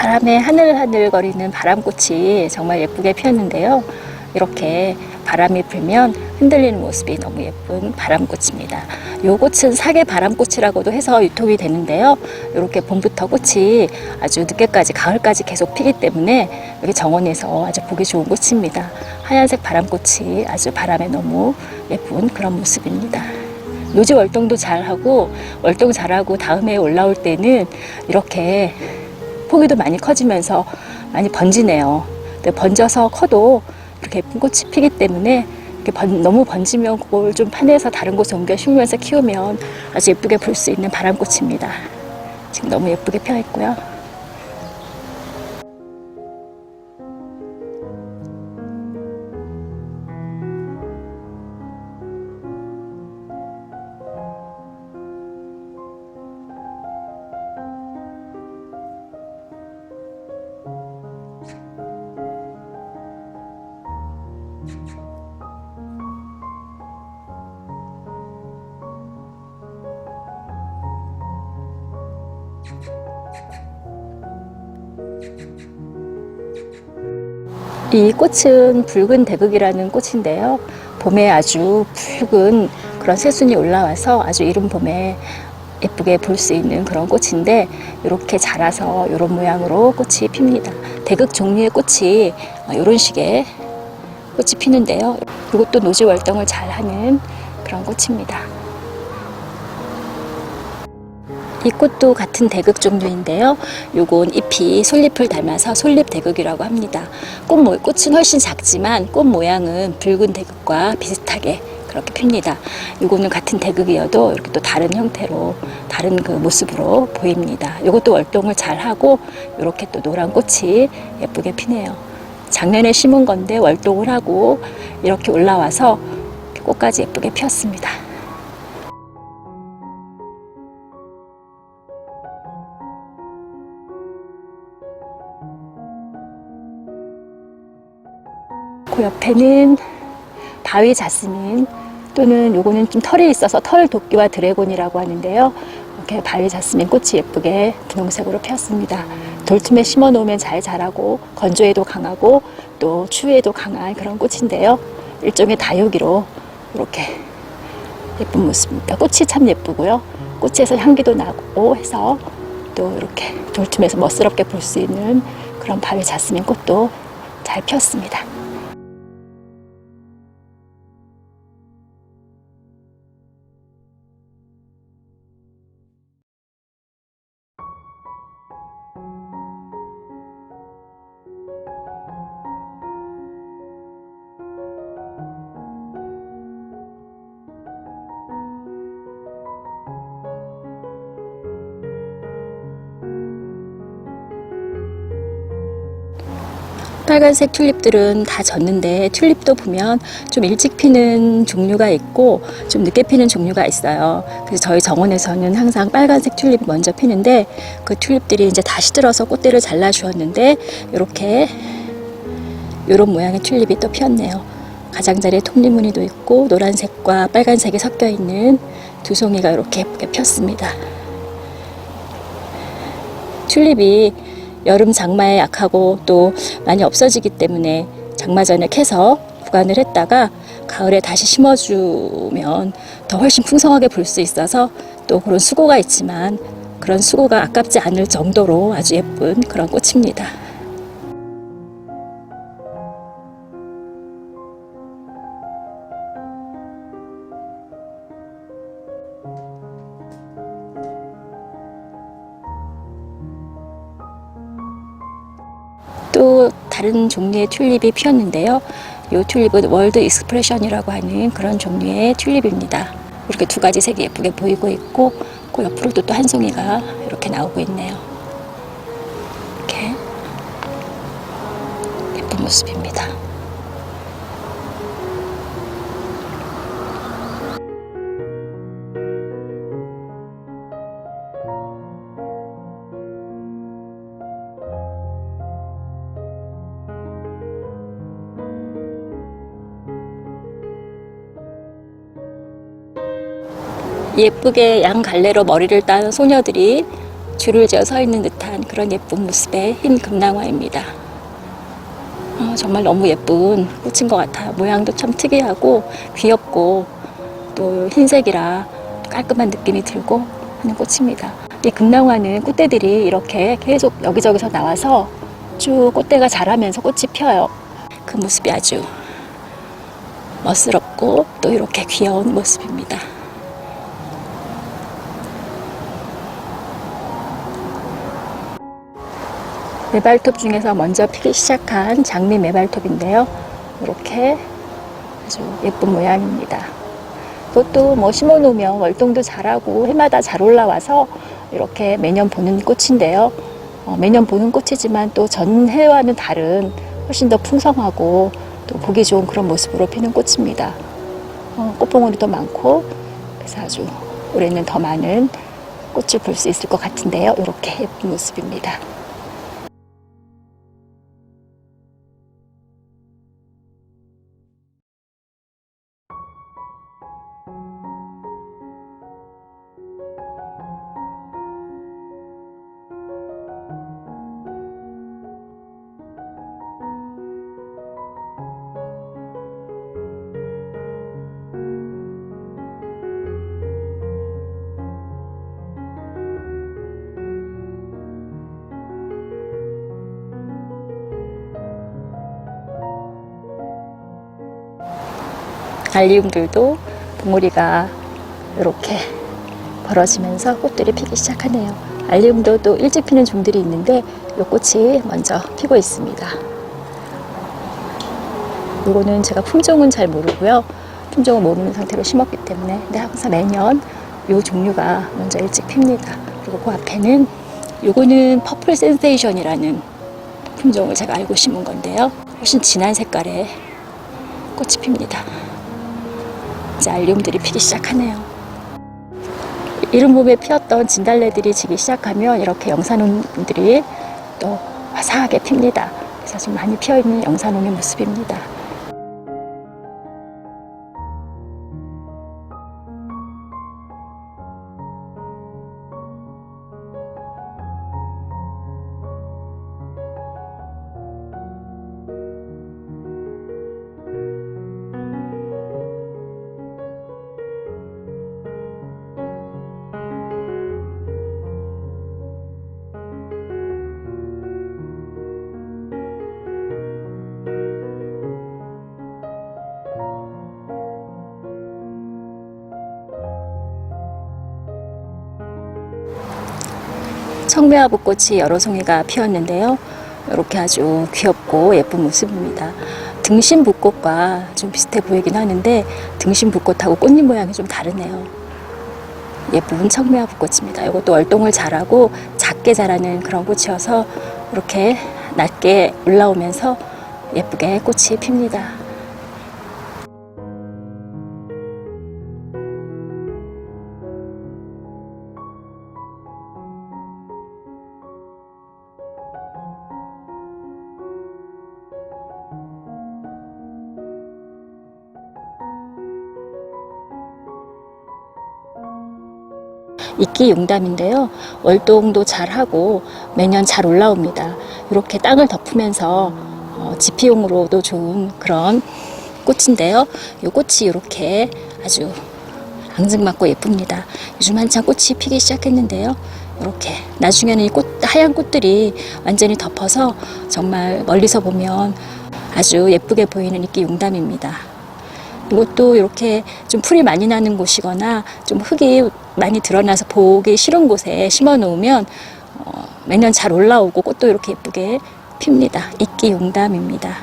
바람에 하늘하늘거리는 바람꽃이 정말 예쁘게 피었는데요. 이렇게 바람이 불면 흔들리는 모습이 너무 예쁜 바람꽃입니다. 이 꽃은 사계 바람꽃이라고도 해서 유통이 되는데요. 이렇게 봄부터 꽃이 아주 늦게까지 가을까지 계속 피기 때문에 여기 정원에서 아주 보기 좋은 꽃입니다. 하얀색 바람꽃이 아주 바람에 너무 예쁜 그런 모습입니다. 노지 월동도 잘하고 월동 잘하고 다음에 올라올 때는 이렇게 포기도 많이 커지면서 많이 번지네요. 근데 번져서 커도 이렇게 예쁜 꽃이 피기 때문에 이렇게 너무 번지면 그걸 좀 파내서 다른 곳에 옮겨 심으면서 키우면 아주 예쁘게 볼 수 있는 바람꽃입니다. 지금 너무 예쁘게 펴 있고요. 이 꽃은 붉은 대극이라는 꽃인데요. 봄에 아주 붉은 그런 새순이 올라와서 아주 이른 봄에 예쁘게 볼 수 있는 그런 꽃인데 이렇게 자라서 이런 모양으로 꽃이 핍니다. 대극 종류의 꽃이 이런 식의 꽃이 피는데요. 이것도 노지 월동을 잘하는 그런 꽃입니다. 이 꽃도 같은 대극 종류인데요. 요건 잎이 솔잎을 닮아서 솔잎대극이라고 합니다. 꽃은 훨씬 작지만 꽃 모양은 붉은 대극과 비슷하게 그렇게 핍니다. 요거는 같은 대극이어도 이렇게 또 다른 형태로 다른 그 모습으로 보입니다. 요것도 월동을 잘하고 이렇게 또 노란 꽃이 예쁘게 피네요. 작년에 심은 건데 월동을 하고 이렇게 올라와서 꽃까지 예쁘게 피었습니다. 그 옆에는 바위 자스민 또는 요거는 좀 털이 있어서 털 도끼와 드래곤이라고 하는데요. 이렇게 바위 자스민 꽃이 예쁘게 분홍색으로 피었습니다. 돌틈에 심어 놓으면 잘 자라고 건조에도 강하고 또 추위에도 강한 그런 꽃인데요. 일종의 다육이로 이렇게 예쁜 모습입니다. 꽃이 참 예쁘고요. 꽃에서 향기도 나고 해서 또 이렇게 돌틈에서 멋스럽게 볼 수 있는 그런 바위 자스민 꽃도 잘 피었습니다. 빨간색 튤립들은 다 졌는데 튤립도 보면 좀 일찍 피는 종류가 있고 좀 늦게 피는 종류가 있어요. 그래서 저희 정원에서는 항상 빨간색 튤립이 먼저 피는데 그 튤립들이 이제 다시 들어서 꽃대를 잘라 주었는데 이렇게 이런 모양의 튤립이 또 피었네요. 가장자리에 톱니무늬도 있고 노란색과 빨간색이 섞여 있는 두 송이가 이렇게 예쁘게 폈습니다. 튤립이 여름 장마에 약하고 또 많이 없어지기 때문에 장마 전에 캐서 보관을 했다가 가을에 다시 심어주면 더 훨씬 풍성하게 볼 수 있어서 또 그런 수고가 있지만 그런 수고가 아깝지 않을 정도로 아주 예쁜 그런 꽃입니다. 또 다른 종류의 튤립이 피었는데요. 이 튤립은 월드 익스프레션이라고 하는 그런 종류의 튤립입니다. 이렇게 두 가지 색이 예쁘게 보이고 있고 그 옆으로도 또 한 송이가 이렇게 나오고 있네요. 이렇게 예쁜 모습입니다. 예쁘게 양갈래로 머리를 딴 소녀들이 줄을 지어 서 있는 듯한 그런 예쁜 모습의 흰 금낭화입니다. 정말 너무 예쁜 꽃인 것 같아요. 모양도 참 특이하고 귀엽고 또 흰색이라 깔끔한 느낌이 들고 하는 꽃입니다. 이 금낭화는 꽃대들이 이렇게 계속 여기저기서 나와서 쭉 꽃대가 자라면서 꽃이 펴요. 그 모습이 아주 멋스럽고 또 이렇게 귀여운 모습입니다. 메발톱 중에서 먼저 피기 시작한 장미 메발톱인데요. 이렇게 아주 예쁜 모양입니다. 이것도 뭐 심어놓으면 월동도 잘하고 해마다 잘 올라와서 이렇게 매년 보는 꽃인데요. 매년 보는 꽃이지만 또 전해와는 다른 훨씬 더 풍성하고 또 보기 좋은 그런 모습으로 피는 꽃입니다. 꽃봉오리도 많고 그래서 아주 올해는 더 많은 꽃을 볼 수 있을 것 같은데요. 이렇게 예쁜 모습입니다. 알리움들도 봉우리가 이렇게 벌어지면서 꽃들이 피기 시작하네요. 알리움도 또 일찍 피는 종들이 있는데 이 꽃이 먼저 피고 있습니다. 이거는 제가 품종은 잘 모르고요. 품종을 모르는 상태로 심었기 때문에 근데 항상 매년 이 종류가 먼저 일찍 핍니다. 그리고 그 앞에는 이거는 퍼플 센세이션이라는 품종을 제가 알고 심은 건데요. 훨씬 진한 색깔의 꽃이 핍니다. 이제 알리움들이 피기 시작하네요. 이른 봄에 피었던 진달래들이 지기 시작하면 이렇게 영산홍들이 또 화사하게 핍니다. 그래서 좀 많이 피어있는 영산홍의 모습입니다. 청매화복꽃이 여러 송이가 피었는데요. 이렇게 아주 귀엽고 예쁜 모습입니다. 등심복꽃과 좀 비슷해 보이긴 하는데 등심복꽃하고 꽃잎 모양이 좀 다르네요. 예쁜 청매화복꽃입니다. 이것도 월동을 잘하고 작게 자라는 그런 꽃이어서 이렇게 낮게 올라오면서 예쁘게 꽃이 핍니다. 이끼용담인데요. 월동도 잘하고 매년 잘 올라옵니다. 이렇게 땅을 덮으면서 지피용으로도 좋은 그런 꽃인데요. 이 꽃이 이렇게 아주 앙증맞고 예쁩니다. 요즘 한창 꽃이 피기 시작했는데요. 이렇게 나중에는 이 하얀 꽃들이 완전히 덮어서 정말 멀리서 보면 아주 예쁘게 보이는 이끼용담입니다. 이것도 이렇게 좀 풀이 많이 나는 곳이거나 좀 흙이 많이 드러나서 보기 싫은 곳에 심어 놓으면 매년 잘 올라오고 꽃도 이렇게 예쁘게 핍니다. 이끼용담입니다.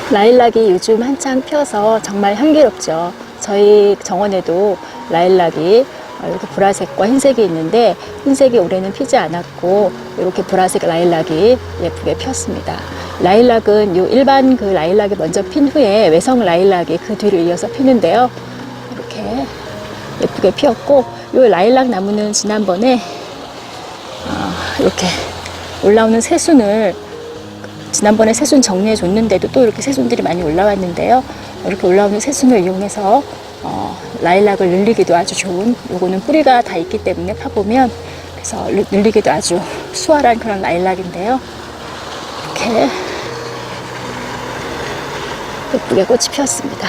라일락이 요즘 한창 펴서 정말 향기롭죠. 저희 정원에도 라일락이 이렇게 보라색과 흰색이 있는데 흰색이 올해는 피지 않았고 이렇게 보라색 라일락이 예쁘게 폈습니다. 라일락은 요 일반 그 라일락이 먼저 핀 후에 외성 라일락이 그 뒤를 이어서 피는데요. 이렇게 예쁘게 피었고 요 라일락 나무는 지난번에 이렇게 올라오는 새순을 지난번에 새순 정리해 줬는데도 또 이렇게 새순들이 많이 올라왔는데요. 이렇게 올라오는 새순을 이용해서 라일락을 늘리기도 아주 좋은, 요거는 뿌리가 다 있기 때문에 파보면 그래서 늘리기도 아주 수월한 그런 라일락인데요. 이렇게 예쁘게 꽃이 피었습니다.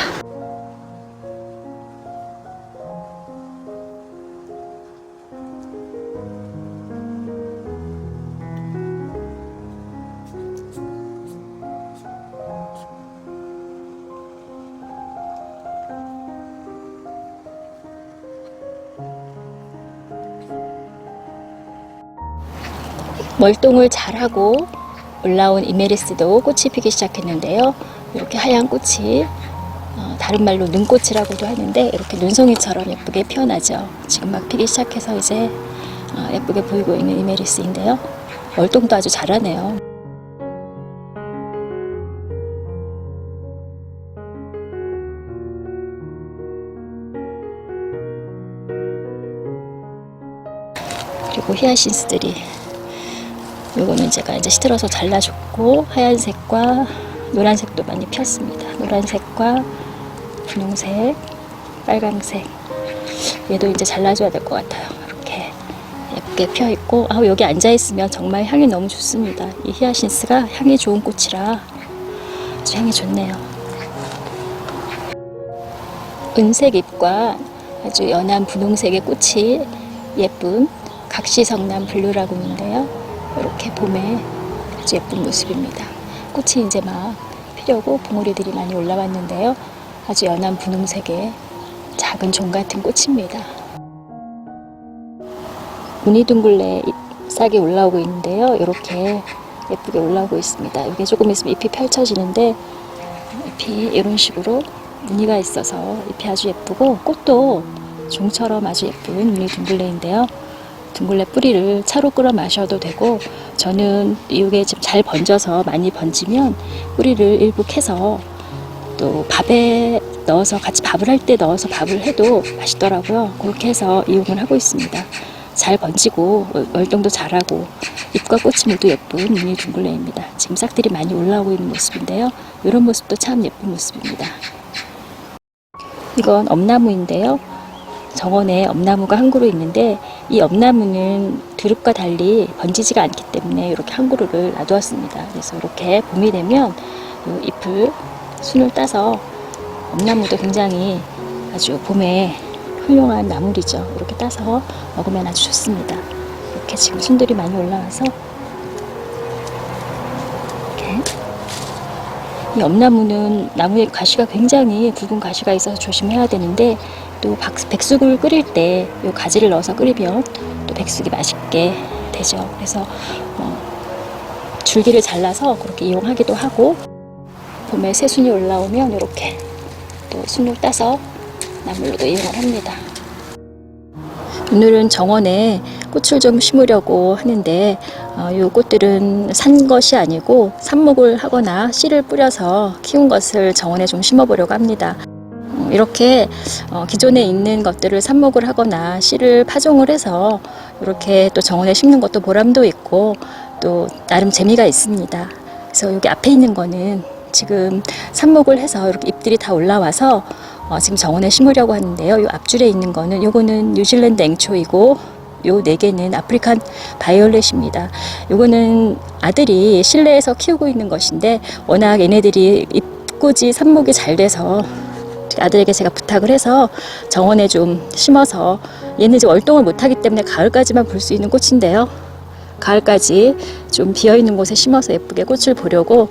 멀동을 잘하고 올라온 이메리스도 꽃이 피기 시작했는데요. 이렇게 하얀 꽃이 다른 말로 눈꽃이라고도 하는데 이렇게 눈송이처럼 예쁘게 피어나죠. 지금 막 피기 시작해서 이제 예쁘게 보이고 있는 이메리스인데요. 멀동도 아주 잘하네요. 그리고 히아신스들이, 요거는 제가 이제 시들어서 잘라줬고 하얀색과 노란색도 많이 폈습니다. 노란색과 분홍색, 빨강색. 얘도 이제 잘라줘야 될 것 같아요. 이렇게 예쁘게 펴 있고, 여기 앉아 있으면 정말 향이 너무 좋습니다. 이 히아신스가 향이 좋은 꽃이라 아주 향이 좋네요. 은색 잎과 아주 연한 분홍색의 꽃이 예쁜 각시성남 블루라고 있는데요. 이렇게 봄에 아주 예쁜 모습입니다. 꽃이 이제 막 피려고 봉오리들이 많이 올라왔는데요. 아주 연한 분홍색의 작은 종 같은 꽃입니다. 무늬둥글레 잎싹이 올라오고 있는데요. 이렇게 예쁘게 올라오고 있습니다. 이게 조금 있으면 잎이 펼쳐지는데 잎이 이런 식으로 무늬가 있어서 잎이 아주 예쁘고, 꽃도 종처럼 아주 예쁜 무늬둥글레인데요. 둥글레 뿌리를 차로 끓여 마셔도 되고, 저는 이게 좀 잘 번져서 많이 번지면 뿌리를 일부 캐서 또 밥에 넣어서 같이 밥을 할 때 넣어서 밥을 해도 맛있더라고요. 그렇게 해서 이용을 하고 있습니다. 잘 번지고 월동도 잘하고 잎과 꽃이 모두 예쁜 무늬 둥글레입니다. 지금 싹들이 많이 올라오고 있는 모습인데요. 이런 모습도 참 예쁜 모습입니다. 이건 엄나무인데요. 정원에 엄나무가 한 그루 있는데 이 엄나무는 드릅과 달리 번지지가 않기 때문에 이렇게 한 그루를 놔두었습니다. 그래서 이렇게 봄이 되면 이 잎을 순을 따서, 엄나무도 굉장히 아주 봄에 훌륭한 나물이죠. 이렇게 따서 먹으면 아주 좋습니다. 이렇게 지금 순들이 많이 올라와서 이렇게, 이 엄나무는 나무에 가시가 굉장히 굵은 가시가 있어서 조심해야 되는데, 또 백숙을 끓일 때 이 가지를 넣어서 끓이면 또 백숙이 맛있게 되죠. 그래서 줄기를 잘라서 그렇게 이용하기도 하고, 봄에 새순이 올라오면 이렇게 또 순을 따서 나물로도 이용을 합니다. 오늘은 정원에 꽃을 좀 심으려고 하는데 이 꽃들은 산 것이 아니고 삽목을 하거나 씨를 뿌려서 키운 것을 정원에 좀 심어보려고 합니다. 이렇게 기존에 있는 것들을 삽목을 하거나 씨를 파종을 해서 이렇게 또 정원에 심는 것도 보람도 있고 또 나름 재미가 있습니다. 그래서 여기 앞에 있는 거는 지금 삽목을 해서 이렇게 잎들이 다 올라와서 지금 정원에 심으려고 하는데요. 이 앞줄에 있는 거는, 요거는 뉴질랜드 앵초이고 요 네 개는 아프리칸 바이올렛입니다. 요거는 아들이 실내에서 키우고 있는 것인데 워낙 얘네들이 잎꽂이 삽목이 잘 돼서 아들에게 제가 부탁을 해서 정원에 좀 심어서, 얘는 이제 월동을 못하기 때문에 가을까지만 볼 수 있는 꽃인데요. 가을까지 좀 비어있는 곳에 심어서 예쁘게 꽃을 보려고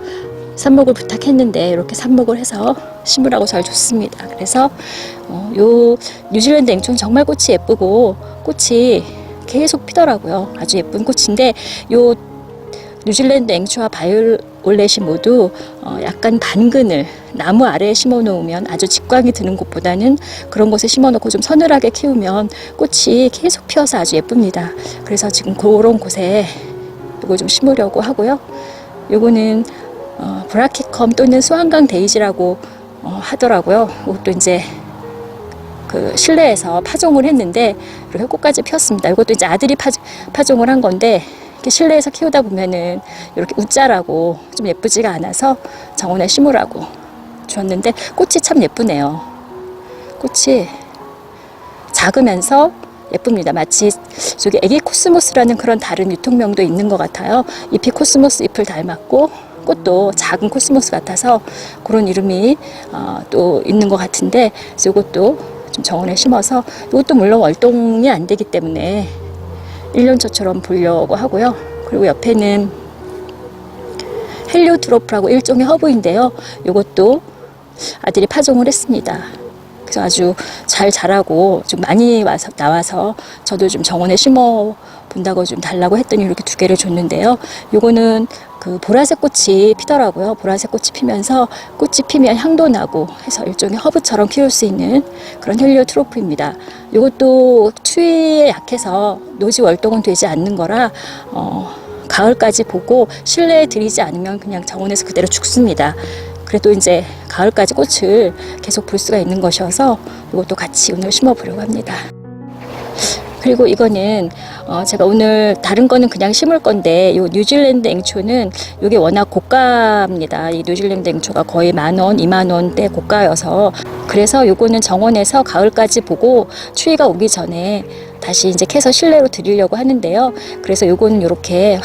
삽목을 부탁했는데 이렇게 삽목을 해서 심으라고 잘 줬습니다. 그래서 요 뉴질랜드 앵초는 정말 꽃이 예쁘고 꽃이 계속 피더라고요. 아주 예쁜 꽃인데 요 뉴질랜드 앵초와 바이올렛이 모두 약간 반그늘 나무 아래에 심어 놓으면 아주 직광이 드는 곳보다는 그런 곳에 심어 놓고 좀 서늘하게 키우면 꽃이 계속 피어서 아주 예쁩니다. 그래서 지금 그런 곳에 이거 좀 심으려고 하고요. 요거는 브라키컴 또는 수완강 데이지라고 하더라고요. 이것도 이제 그 실내에서 파종을 했는데 이렇게 꽃까지 피었습니다. 이것도 이제 아들이 파종을 한 건데, 이렇게 실내에서 키우다 보면은 이렇게 웃자라고 좀 예쁘지가 않아서 정원에 심으라고 주었는데 꽃이 참 예쁘네요. 꽃이 작으면서 예쁩니다. 마치 저기 애기 코스모스라는 그런 다른 유통명도 있는 것 같아요. 잎이 코스모스 잎을 닮았고 꽃도 작은 코스모스 같아서 그런 이름이 또 있는 것 같은데, 이것도 좀 정원에 심어서, 이것도 물론 월동이 안 되기 때문에 1년초처럼 보려고 하고요. 그리고 옆에는 헬리오트로프라고 일종의 허브인데요. 이것도 아들이 파종을 했습니다. 그래서 아주 잘 자라고 좀 많이 나와서 저도 좀 정원에 심어 본다고 좀 달라고 했더니 이렇게 2개를 줬는데요. 요거는 그 보라색 꽃이 피더라고요. 보라색 꽃이 피면서 꽃이 피면 향도 나고 해서 일종의 허브처럼 키울 수 있는 그런 헬리오트로프입니다. 요것도 추위에 약해서 노지 월동은 되지 않는 거라 가을까지 보고 실내에 들이지 않으면 그냥 정원에서 그대로 죽습니다. 그래도 이제 가을까지 꽃을 계속 볼 수가 있는 것이어서 이것도 같이 오늘 심어보려고 합니다. 그리고 이거는 제가 오늘 다른 거는 그냥 심을 건데, 요 뉴질랜드 앵초는 이게 워낙 고가입니다. 이 뉴질랜드 앵초가 거의 10,000원, 20,000원대 고가여서, 그래서 요거는 정원에서 가을까지 보고 추위가 오기 전에 다시 이제 캐서 실내로 드리려고 하는데요. 그래서 요거는 이렇게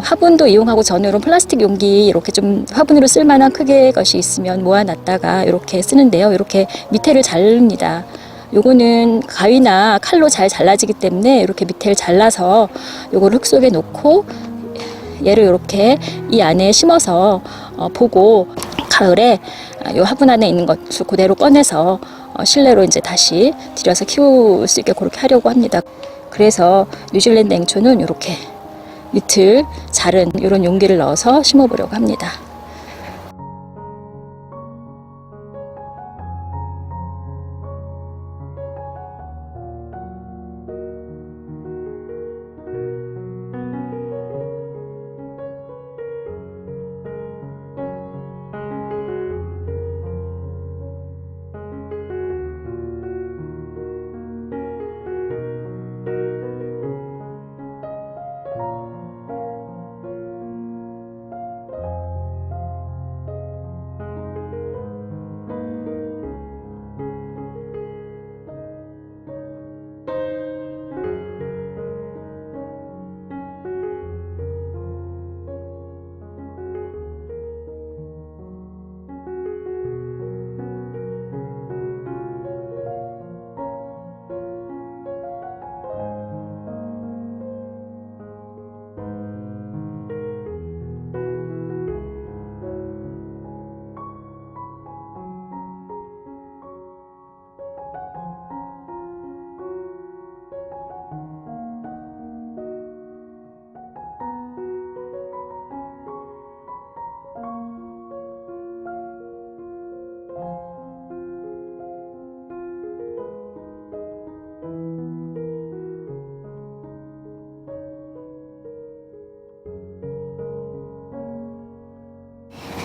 화분도 이용하고, 저는 이런 플라스틱 용기 이렇게 좀 화분으로 쓸만한 크기의 것이 있으면 모아놨다가 이렇게 쓰는데요. 이렇게 밑에를 자릅니다. 요거는 가위나 칼로 잘 잘라지기 때문에 이렇게 밑에를 잘라서 요걸 흙 속에 놓고 얘를 이렇게 이 안에 심어서 보고 가을에 요 화분 안에 있는 것을 그대로 꺼내서 실내로 이제 다시 들여서 키울 수 있게 그렇게 하려고 합니다. 그래서 뉴질랜드 앵초는 이렇게 밑을 자른 이런 용기를 넣어서 심어보려고 합니다.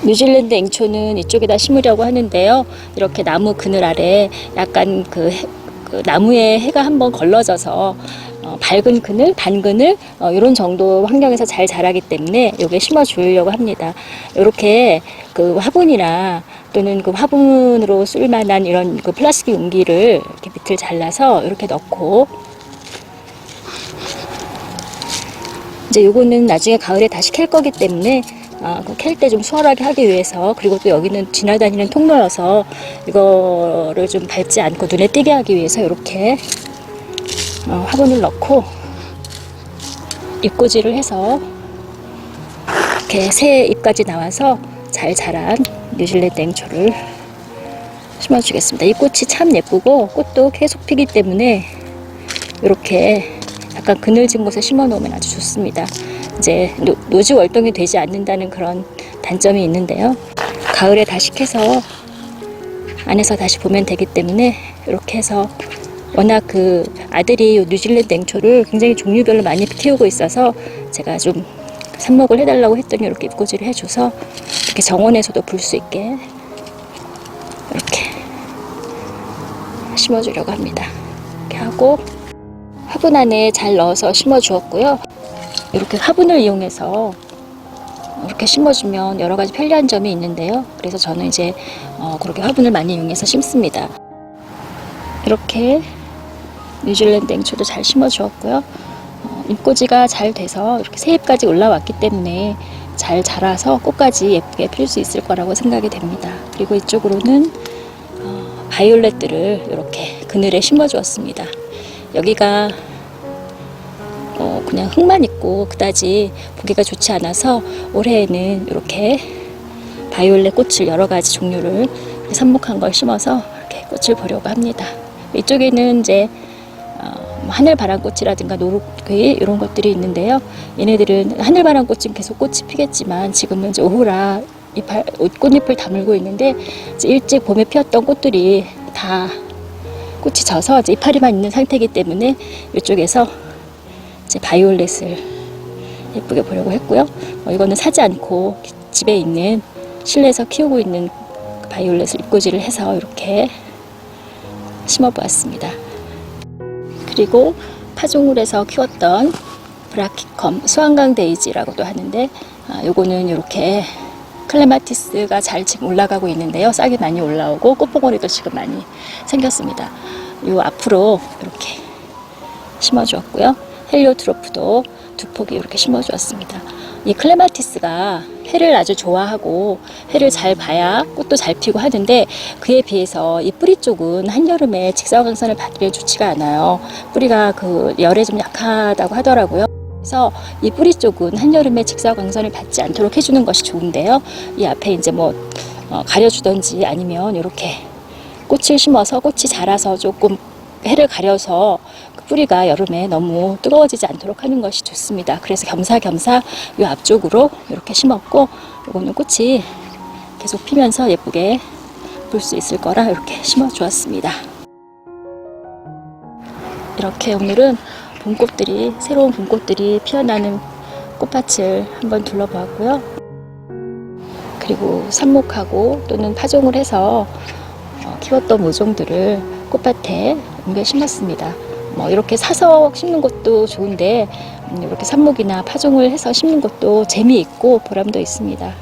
뉴질랜드 앵초는 이쪽에다 심으려고 하는데요. 이렇게 나무 그늘 아래 약간 그 나무에 해가 한번 걸러져서 밝은 그늘, 반그늘 이런 정도 환경에서 잘 자라기 때문에 여기에 심어주려고 합니다. 이렇게 그 화분이나 또는 그 화분으로 쓸만한 이런 그 플라스틱 용기를 이렇게 밑을 잘라서 이렇게 넣고, 이제 요거는 나중에 가을에 다시 캘 거기 때문에 캘 때 좀 수월하게 하기 위해서, 그리고 또 여기는 지나다니는 통로여서 이거를 좀 밟지 않고 눈에 띄게 하기 위해서 이렇게 화분을 넣고 잎꽂이를 해서 이렇게 새 잎까지 나와서 잘 자란 뉴질랜드 앵초를 심어주겠습니다. 이 꽃이 참 예쁘고 꽃도 계속 피기 때문에 이렇게 약간 그늘진 곳에 심어 놓으면 아주 좋습니다. 이제 노지 월동이 되지 않는다는 그런 단점이 있는데요. 가을에 다시 캐서 안에서 다시 보면 되기 때문에 이렇게 해서, 워낙 그 아들이 뉴질랜드 앵초를 굉장히 종류별로 많이 키우고 있어서 제가 좀 삽목을 해달라고 했더니 이렇게 잎꽂이를 해줘서 이렇게 정원에서도 볼 수 있게 이렇게 심어주려고 합니다. 이렇게 하고 화분 안에 잘 넣어서 심어주었고요. 이렇게 화분을 이용해서 이렇게 심어주면 여러 가지 편리한 점이 있는데요. 그래서 저는 이제 그렇게 화분을 많이 이용해서 심습니다. 이렇게 뉴질랜드 앵초도 잘 심어주었고요. 잎꽂이가 잘 돼서 이렇게 새 잎까지 올라왔기 때문에 잘 자라서 꽃까지 예쁘게 필 수 있을 거라고 생각이 됩니다. 그리고 이쪽으로는 바이올렛들을 이렇게 그늘에 심어주었습니다. 여기가 그냥 흙만 있고 그다지 보기가 좋지 않아서 올해에는 이렇게 바이올렛 꽃을 여러 가지 종류를 삽목한 걸 심어서 이렇게 꽃을 보려고 합니다. 이쪽에는 이제 하늘바람꽃이라든가 노루귀 이런 것들이 있는데요. 얘네들은 하늘바람꽃은 계속 꽃이 피겠지만 지금은 이제 오후라 꽃잎을 다물고 있는데 이제 일찍 봄에 피었던 꽃들이 다 꽃이 져서 이제 이파리만 있는 상태이기 때문에 이쪽에서 이제 바이올렛을 예쁘게 보려고 했고요. 이거는 사지 않고 집에 있는 실내에서 키우고 있는 바이올렛을 잎꽂이를 해서 이렇게 심어보았습니다. 그리고 파종을 해서 키웠던 브라키컴 수완강 데이지라고도 하는데 요거는 이렇게 클레마티스가 잘 지금 올라가고 있는데요. 싹이 많이 올라오고 꽃봉오리도 지금 많이 생겼습니다. 요 앞으로 이렇게 심어주었고요. 헬리오트로프도 두 폭이 이렇게 심어주었습니다. 이 클레마티스가 해를 아주 좋아하고 해를 잘 봐야 꽃도 잘 피고 하는데 그에 비해서 이 뿌리 쪽은 한여름에 직사광선을 받기에 좋지가 않아요. 뿌리가 그 열에 좀 약하다고 하더라고요. 그래서 이 뿌리 쪽은 한여름에 직사광선을 받지 않도록 해주는 것이 좋은데요. 이 앞에 이제 뭐 가려주던지 아니면 이렇게 꽃을 심어서 꽃이 자라서 조금 해를 가려서 그 뿌리가 여름에 너무 뜨거워지지 않도록 하는 것이 좋습니다. 그래서 겸사겸사 이 앞쪽으로 이렇게 심었고 이거는 꽃이 계속 피면서 예쁘게 볼 수 있을 거라 이렇게 심어 주었습니다. 이렇게 오늘은 봄꽃들이 새로운 봄꽃들이 피어나는 꽃밭을 한번 둘러보았고요. 그리고 삽목하고 또는 파종을 해서 키웠던 모종들을 꽃밭에 옮겨 심었습니다. 이렇게 사서 심는 것도 좋은데 이렇게 삽목이나 파종을 해서 심는 것도 재미있고 보람도 있습니다.